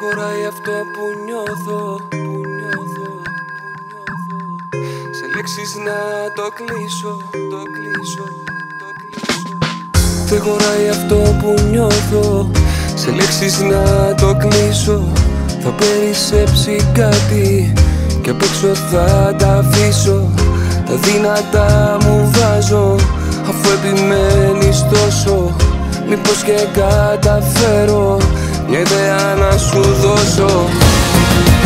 χωράει αυτό που νιώθω. Σε λέξεις να το κλείσω. Δεν χωράει αυτό που νιώθω. Σε λέξεις να το κλείσω. Θα περισσέψει κάτι και απ' έξω θα τα αφήσω. Τα δυνατά μου βάζω, αφού επιμένεις τόσο. Μήπως και καταφέρω μια ιδέα να σου δώσω.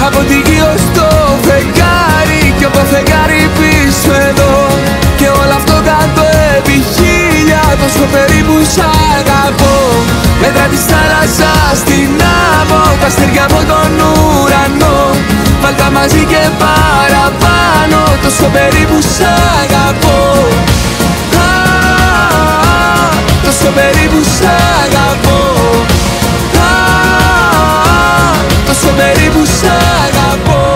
Από τη γη ως το φεγγάρι και από φεγγάρι πίσω εδώ. Και όλο αυτό κάτω επί χίλια, τόσο περίπου σ' αγαπώ. Μέτρα της θάλασσας στην άμμο, τα αστέρια από τον ουρανό. Βάλ' τα μαζί και παραπάνω, τόσο περίπου σ' αγαπώ. Τόσο περίπου σ' αγαπώ. Τόσο περίπου σ' αγαπώ.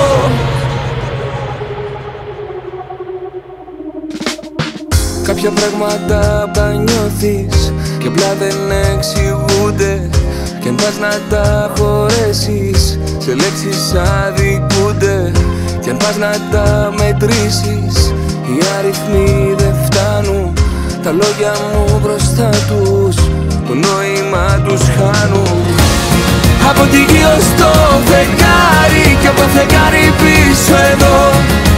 Κάποια πράγματα τα νιώθεις και απλά δεν εξηγούνται. Κι αν πας να τα χωρέσεις, σε λέξεις αδικούνται. Κι αν πας να τα μετρήσεις, οι αριθμοί δεν φτάνουν. Τα λόγια μου μπροστά τους, το νόημα τους χάνουν. Από τη γη ως το φεγγάρι και από φεγγάρι πίσω εδώ.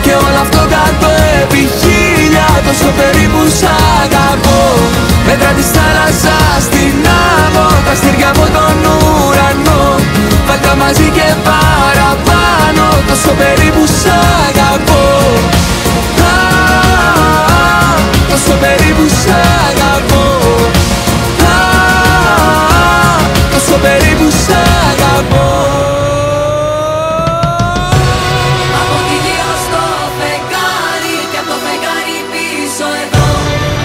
Και όλο αυτό κάτω επί χίλια, τόσο περίπου σ' αγαπώ. Μέτρα της θάλασσας στην άμμο, τα αστέρια από τον ουρανό. Βάλ' τα μαζί και παραπάνω, τόσο περίπου σ' αγαπώ. Τόσο περίπου σ' αγαπώ. Τόσο περίπου σ' αγαπώ. Από τη γη ως το φεγγάρι και από το φεγγάρι πίσω εδώ.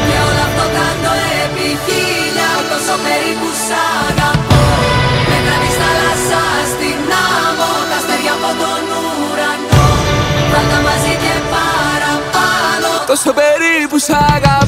Και όλο αυτό κάτω επί χίλια, τόσο περίπου σ' αγαπώ. Μέτρα της θάλασσας στην άμμο, τα αστέρια από τον ουρανό. Βάλ' τα μαζί και παραπάνω, τόσο περίπου σ' αγαπώ.